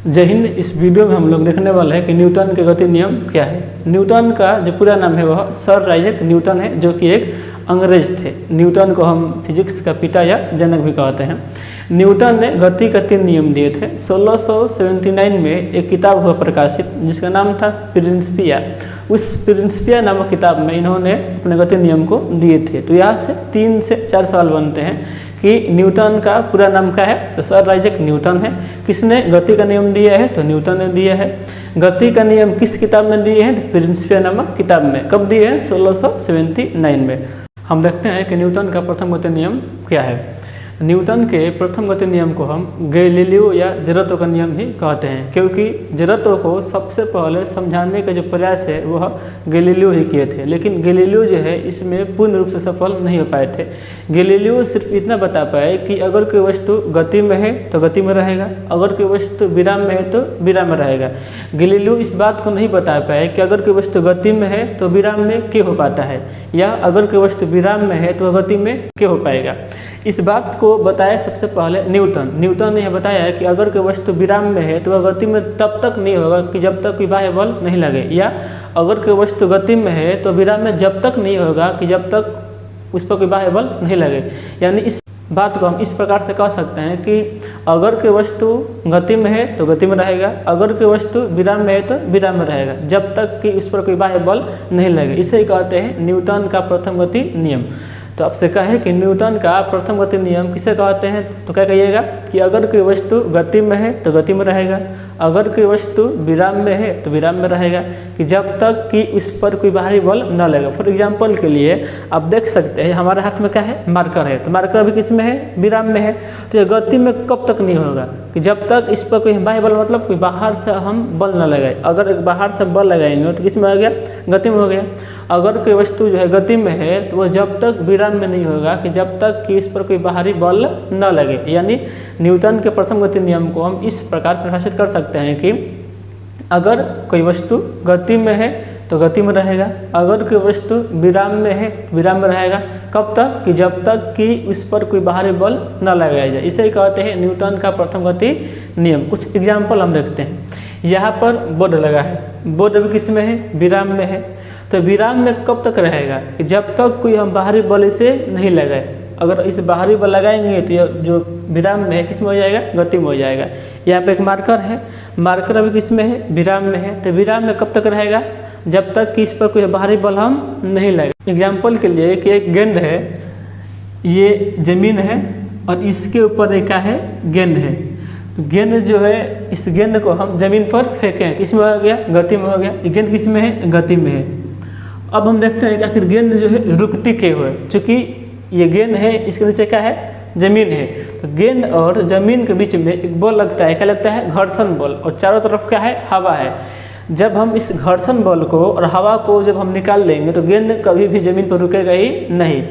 जय हिंद। इस वीडियो में हम लोग देखने वाले हैं कि न्यूटन के गति नियम क्या है। न्यूटन का जो पूरा नाम है वह सर आइजैक न्यूटन है, जो कि एक अंग्रेज थे। न्यूटन को हम फिजिक्स का पिता या जनक भी कहते हैं। न्यूटन ने गति के 3 नियम दिए थे। 1679 में एक किताब हुआ प्रकाशित जिसका नाम था प्रिंसिपिया। उस प्रिंसिपिया नामक किताब में इन्होंने अपने गति नियम को दिए थे। तो यहाँ से 3 से 4 सवाल बनते हैं कि न्यूटन का पूरा नाम क्या है, तो सर आइजैक न्यूटन है। किसने गति का नियम दिया है, तो न्यूटन ने दिया है। गति का नियम किस किताब में दिए हैं, तो प्रिंसिपिया नामक किताब में। कब दिए हैं, 1679 में। हम देखते हैं कि न्यूटन का प्रथम गति नियम क्या है। न्यूटन के प्रथम गति नियम को हम गैलीलियो या जड़त्व का नियम भी कहते हैं, क्योंकि जड़त्व को सबसे पहले समझाने का जो प्रयास है वह गैलीलियो ही किए थे। लेकिन गैलीलियो जो है इसमें पूर्ण रूप से सफल नहीं हो पाए थे। गैलीलियो सिर्फ इतना बता पाए कि अगर कोई वस्तु गति में है तो गति में रहेगा, अगर कोई वस्तु विराम में है तो विराम में रहेगा। गैलीलियो इस बात को नहीं बता पाए कि अगर कोई वस्तु गति में है तो विराम में क्या हो पाता है, या अगर कोई वस्तु विराम में है तो गति में क्या हो पाएगा। इस बात को बताया सबसे पहले न्यूटन ने यह बताया कि अगर कोई वस्तु विराम में है तो वह गति में तब तक नहीं होगा कि जब तक कोई बाह्य बल नहीं लगे, या अगर कोई वस्तु गति में है तो विराम में जब तक नहीं होगा कि जब तक उस पर कोई बाह्य बल नहीं लगे। यानी इस बात को हम इस प्रकार से कह सकते हैं कि अगर कोई वस्तु गति में है तो गति में रहेगा, अगर कोई वस्तु विराम में है तो विराम में रहेगा, जब तक कि उस पर कोई बाह्य बल नहीं लगे। इसे ही कहते हैं न्यूटन का प्रथम गति नियम। तो आपसे कहे कि न्यूटन का प्रथम गति नियम किसे कहते हैं, तो क्या कहिएगा कि अगर कोई वस्तु गति में है तो गति में रहेगा, अगर कोई वस्तु विराम में है तो विराम में रहेगा, कि जब तक कि उस पर कोई बाहरी बल न लगे। फॉर एग्जांपल के लिए आप देख सकते हैं हमारे हाथ में क्या है, मार्कर है। तो मार्कर अभी किस में है, विराम में है। तो ये गति में कब तक नहीं होगा, कि जब तक इस पर कोई बाह्य बल मतलब कोई बाहर से हम बल न लगाए। अगर बाहर से बल लगाएंगे तो किस में हो गया, गति में हो गया। अगर कोई वस्तु जो है गति में है तो वह जब तक विराम में नहीं होगा कि जब तक कि इस पर कोई बाहरी बल न लगे। यानी न्यूटन के प्रथम गति नियम को हम इस प्रकार परिभाषित कर सकते हैं कि अगर कोई वस्तु गति में है तो गति में रहेगा, अगर कोई वस्तु विराम में है विराम में रहेगा। कब तक, कि जब तक कि उस पर कोई बाहरी बल न लगाया जाए। इसे ही कहते हैं न्यूटन का प्रथम गति नियम। कुछ एग्जाम्पल हम देखते हैं। यहाँ पर बोर्ड लगा है, बोर्ड अभी किस में है, विराम में है। तो विराम में कब तक रहेगा, कि जब तक कोई हम बाहरी बल इसे नहीं लगाए। अगर इस बाहरी बल लगाएंगे तो यह जो विराम में है किस में हो जाएगा, गति में हो जाएगा। यहाँ पे एक मार्कर है, मार्कर अभी किस में है, विराम में है। तो विराम में कब तक रहेगा, जब तक कि इस पर कोई बाहरी बल हम नहीं लगाए। एग्जाम्पल के लिए कि एक गेंद है, ये जमीन है और इसके ऊपर एक क्या है, गेंद है। तो गेंद जो है, इस गेंद को हम जमीन पर फेंकें, किस में हो गया, गति में हो गया। ये गेंद किस में है, गति में है। अब हम देखते हैं कि आखिर गेंद जो है रुकती क्यों है। चूँकि ये गेंद है, इसके नीचे क्या है, जमीन है। तो गेंद और जमीन के बीच में एक बल लगता है, क्या लगता है, घर्षण बल। और चारों तरफ क्या है, हवा है। जब हम इस घर्षण बल को और हवा को जब हम निकाल लेंगे तो गेंद कभी भी जमीन पर रुकेगा ही नहीं।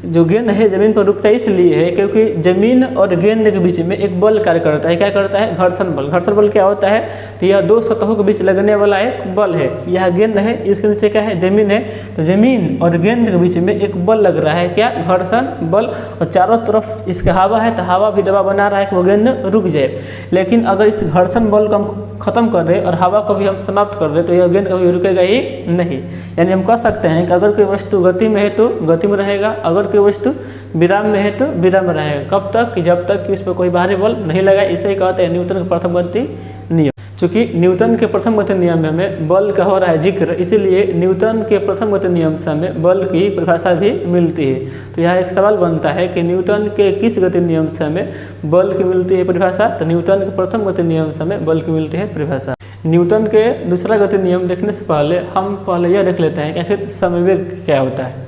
जो गेंद है जमीन पर रुकता इसलिए है क्योंकि जमीन और गेंद के बीच में एक बल कार्य करता है। क्या करता है, घर्षण बल। घर्षण बल क्या होता है, तो यह 2 सतहों के बीच लगने वाला एक बल है। यह गेंद है, इसके नीचे क्या है, जमीन है। तो जमीन और गेंद के बीच में एक बल लग रहा है, क्या, घर्षण बल। और चारों तरफ इसका हवा है, तो हवा भी दबाव बना रहा है कि वो गेंद रुक जाए। लेकिन अगर इस घर्षण बल को हम खत्म कर दें और हवा को भी हम समाप्त कर दें तो यह गेंद कभी रुकेगा ही नहीं। यानी हम कह सकते हैं कि अगर कोई वस्तु गति में है तो गति में रहेगा, अगर कोई वस्तु विराम में है तो विराम में रहेगा। कब तक, कि जब तक कि उस पर कोई बाहरी बल नहीं लगा। इसे ही कहते हैं न्यूटन का प्रथम गति नियम। चूँकि न्यूटन के प्रथम गति नियम में हमें बल का हो रहा है जिक्र, इसीलिए न्यूटन के प्रथम गति नियम से हमें बल की परिभाषा भी मिलती है। तो यहाँ एक सवाल बनता है कि न्यूटन के किस गति नियम से हमें बल की मिलती है परिभाषा, तो न्यूटन के प्रथम गति नियम से हमें बल की मिलती है परिभाषा। न्यूटन के दूसरा गति नियम देखने से पहले हम यह देख लेते हैं कि आखिर समवेग क्या होता है।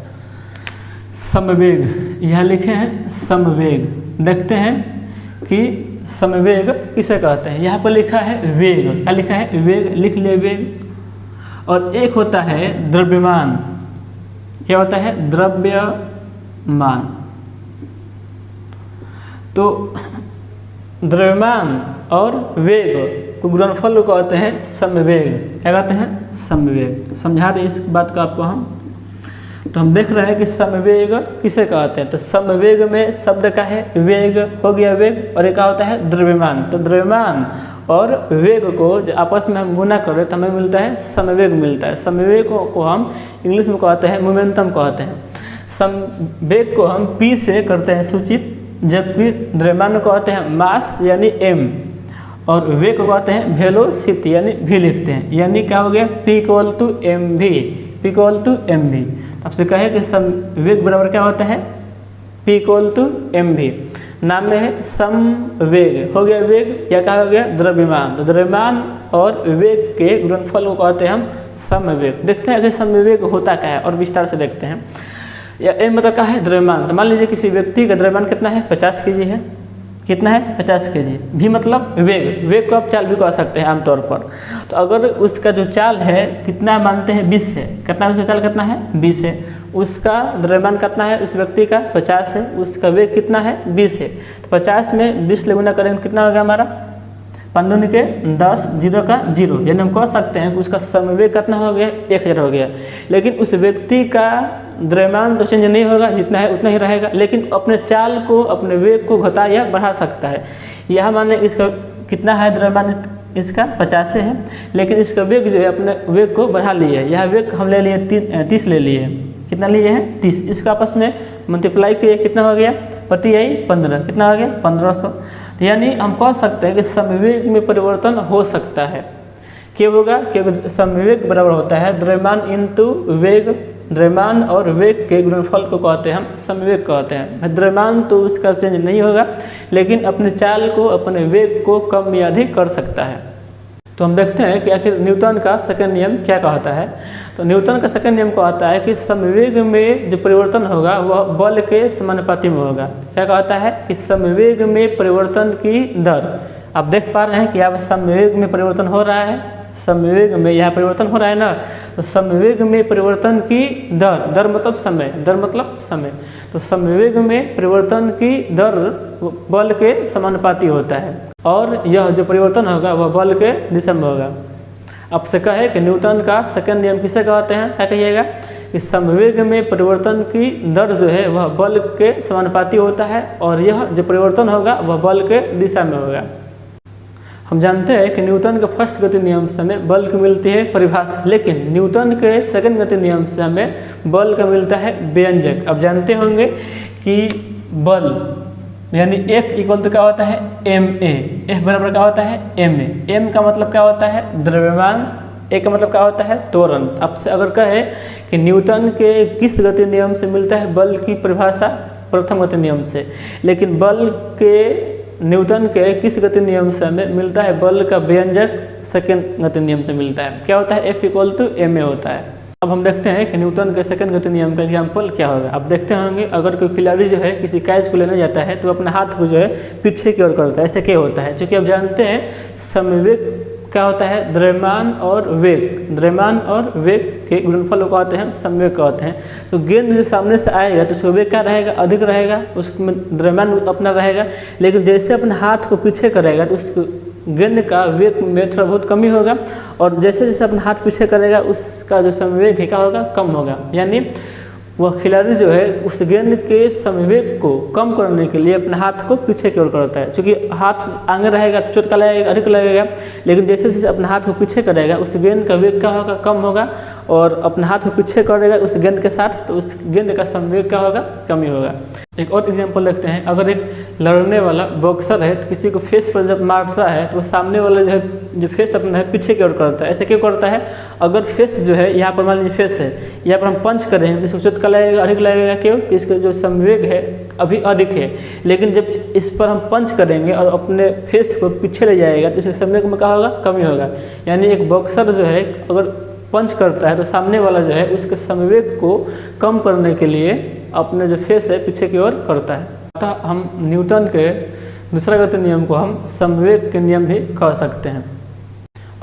समवेग यहाँ लिखे हैं, समवेग। देखते हैं कि समवेग किसे कहते हैं। यहाँ पर लिखा है वेग, क्या लिखा है, वेग, लिख ले वेग। और एक होता है द्रव्यमान। क्या होता है, द्रव्यमान। तो द्रव्यमान और वेग को गुणनफल को कहते हैं समवेग। क्या कहते हैं, समवेग। समझा दें इस बात को आपको हम। तो हम देख रहे हैं कि समवेग किसे कहते हैं। तो समवेग में शब्द का है वेग हो गया, वेग, और एक होता है द्रव्यमान। तो द्रव्यमान और वेग को जो आपस में हम गुना करें तो हमें मिलता है समवेग मिलता है। समवेग को हम इंग्लिश में कहते हैं मोमेंटम कहते हैं। समवेग को हम P से करते हैं सूचित, जबकि द्रव्यमान को कहते हैं मास यानी m, और वेग को कहते हैं वेलोसिटी यानी v लिखते हैं। यानी क्या हो गया P = mv, P = mv। आपसे कहे कि समवेग बराबर क्या होता है P = mv। नाम में है समवेग, हो गया वेग या क्या हो गया द्रव्यमान। तो द्रव्यमान और वेग के गुणनफल को कहते हैं हम समवेग। देखते हैं अगर समवेग होता क्या है और विस्तार से देखते हैं। या m मतलब क्या है द्रव्यमान। तो मान लीजिए किसी व्यक्ति का द्रव्यमान कितना है 50 kg है, कितना है 50 kg। v मतलब वेग, वेग को आप चाल भी कह सकते हैं आमतौर पर। तो अगर उसका जो चाल है कितना मानते हैं 20 है, कितना उसका चाल कितना है 20 है, उसका द्रव्यमान कितना है उस व्यक्ति का 50 है, उसका वेग कितना है 20 है। तो 50 में 20 ले गुना करेंगे कितना हो गया हमारा 5 दूनी के 10, 0 का 0, यानी हम कह सकते हैं कि उसका समवेग कितना हो गया 1000 हो गया। लेकिन उस व्यक्ति का द्रव्यमान तो चेंज नहीं होगा, जितना है उतना ही रहेगा, लेकिन अपने चाल को अपने वेग को घटा या बढ़ा सकता है। यहाँ माने इसका कितना है द्रव्यमान इसका 50 है, लेकिन इसका वेग जो है अपने वेग को बढ़ा लिया है। यह वेग हम ले लिए 30 ले लिए, कितना लिए हैं 30। इसका आपस में मल्टीप्लाई किए कितना हो गया प्रति आई 15, कितना हो गया 1500। यानी हम कह सकते हैं कि समवेग में परिवर्तन हो सकता है। क्या होगा क्योंकि समवेग बराबर होता है द्रव्यमान इंटू वेग। द्रव्यमान और वेग के गुणनफल को कहते हैं हम समवेग कहते हैं। द्रव्यमान तो उसका चेंज नहीं होगा, लेकिन अपने चाल को अपने वेग को कम या अधिक कर सकता है। तो हम देखते हैं कि आखिर न्यूटन का सेकंड नियम क्या कहता है। तो न्यूटन का सेकंड नियम कहता है कि समवेग में जो परिवर्तन होगा वह बल के समानुपाती में होगा। क्या कहता है कि समवेग में परिवर्तन की दर, आप देख पा रहे हैं कि यहाँ समवेग में परिवर्तन हो रहा है, समवेग में यहाँ परिवर्तन हो रहा है ना। तो समवेग में परिवर्तन की दर, दर मतलब समय, दर मतलब समय। तो समवेग में परिवर्तन की दर बल के समानुपाती होता है, और यह जो परिवर्तन होगा वह बल के दिशा में होगा। आपसे कहे कि न्यूटन का सेकंड नियम किसे कहते हैं, क्या कहिएगा कि समवेग में परिवर्तन की दर जो है वह बल के समानुपाती होता है, और यह जो परिवर्तन होगा वह बल के दिशा में होगा। हम जानते हैं कि न्यूटन के फर्स्ट गति नियम से हमें बल की मिलती है परिभाषा, लेकिन न्यूटन के सेकंड गति नियम से हमें बल का मिलता है व्यंजक। अब जानते होंगे कि बल यानी F = क्या होता है ma, F बराबर क्या होता है ma। m का मतलब क्या होता है द्रव्यमान, a का मतलब क्या होता है त्वरण। आपसे अगर कहे कि न्यूटन के किस गति नियम से मिलता है बल की परिभाषा, प्रथम गति नियम से, लेकिन बल के न्यूटन के किस गति नियम से हमें मिलता है बल का व्यंजक सेकंड गति नियम से मिलता है। क्या होता है F = ma होता है। अब हम देखते हैं कि न्यूटन के सेकंड गति नियम का एग्जाम्पल क्या होगा। आप देखते होंगे अगर कोई खिलाड़ी जो है किसी कैच को लेने जाता है तो अपना हाथ को जो है पीछे की ओर करता है, ऐसे क्या होता है। क्योंकि आप जानते हैं समवेग क्या होता है द्रव्यमान और वेग, द्रव्यमान और वेग के गुणनफल को कहते हैं समवेग कहते हैं। तो गेंद जो सामने से आएगा तो उसका वेग क्या रहेगा अधिक रहेगा, उसमें द्रव्यमान अपना रहेगा। लेकिन जैसे अपने हाथ को पीछे करेगा तो उस गेंद का वेग में थोड़ा बहुत कमी होगा, और जैसे जैसे अपना हाथ पीछे करेगा उसका जो समवेग है क्या होगा कम होगा। यानी वह खिलाड़ी जो है उस गेंद के समवेग को कम करने के लिए अपने हाथ को पीछे की ओर करता है। क्योंकि हाथ आगे रहेगा तो चोट का लगेगा अधिक लगेगा, लेकिन जैसे जैसे अपने हाथ को पीछे करेगा उस गेंद का वेग क्या होगा कम होगा, और अपने हाथ को पीछे करेगा उस गेंद के साथ तो उस गेंद का समवेग क्या होगा कमी होगा। एक और एग्जांपल देखते हैं। अगर एक लड़ने वाला बॉक्सर है तो किसी को फेस पर जब मारता है तो सामने वाला जो फेस अपना है पीछे की ओर करता है। ऐसे क्यों करता है, अगर फेस जो है यहाँ पर मान लीजिए फेस है, यहाँ पर हम पंच करेंगे तो इसको चोट का लगेगा अधिक लगेगा। क्यों कि इसका जो समवेग है अभी अधिक है, लेकिन जब इस पर हम पंच करेंगे और अपने फेस को पीछे ले जाएगा तो इसके समवेग में क्या होगा कमी होगा। यानी एक बॉक्सर जो है अगर पंच करता है तो सामने वाला जो है उसके समवेग को कम करने के लिए अपने जो फेस है पीछे की ओर करता है। अतः हम न्यूटन के दूसरा गति नियम को हम समवेग के नियम भी कह सकते हैं।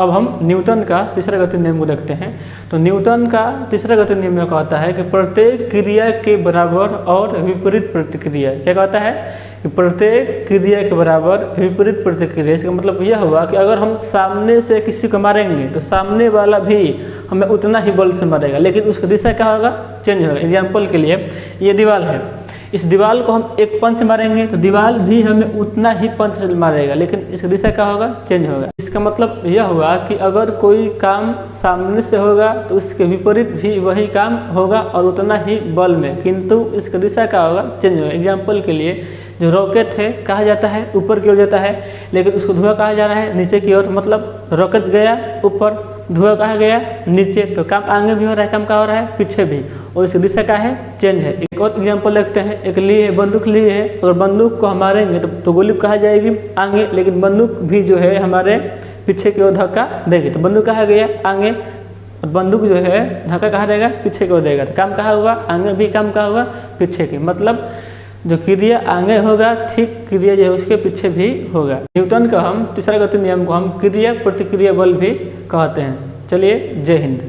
अब हम न्यूटन का तीसरा गति नियम को देखते हैं। तो न्यूटन का तीसरा गति नियम में कहता है कि प्रत्येक क्रिया के बराबर और विपरीत प्रतिक्रिया। क्या कहता है कि प्रत्येक क्रिया के बराबर विपरीत प्रतिक्रिया। इसका मतलब यह हुआ कि अगर हम सामने से किसी को मारेंगे तो सामने वाला भी हमें उतना ही बल से मारेगा, लेकिन उसका दिशा क्या होगा चेंज होगा। एग्जाम्पल के लिए ये दीवार है, इस दीवार को हम एक पंच मारेंगे तो दीवार भी हमें उतना ही पंच मारेगा, लेकिन इसका दिशा क्या होगा, चेंज होगा। इसका मतलब यह हुआ कि अगर कोई काम सामने से होगा तो उसके विपरीत भी वही काम होगा और उतना ही बल में, किंतु इसका दिशा क्या होगा, चेंज होगा। एग्जाम्पल के लिए जो रॉकेट है कहा जाता है ऊपर की ओर जाता है, लेकिन उसको धुआं कहा जा रहा है नीचे की ओर, मतलब रॉकेट गया ऊपर, धुआं कहा गया नीचे, तो काम आगे भी हो रहा है, काम कहाँ हो रहा है, पीछे भी, और इसकी दिशा क्या है, चेंज है। एक और एग्जांपल देखते हैं, एक लिए है, बंदूक लिए है, अगर बंदूक को हम मारेंगे तो गोली कहा जाएगी आगे, लेकिन बंदूक भी जो है हमारे पीछे की ओर धक्का देगी, तो बंदूक कहा गया आगे, और बंदूक जो है धक्का कहाँ देगा, पीछे की ओर देगा, तो काम कहाँ हुआ, आगे भी, काम कहाँ हुआ, पीछे की, मतलब जो क्रिया आगे होगा ठीक क्रिया जो है उसके पीछे भी होगा। न्यूटन का हम तीसरा गति नियम को हम क्रिया प्रतिक्रिया बल भी कहते हैं। चलिए, जय हिंद।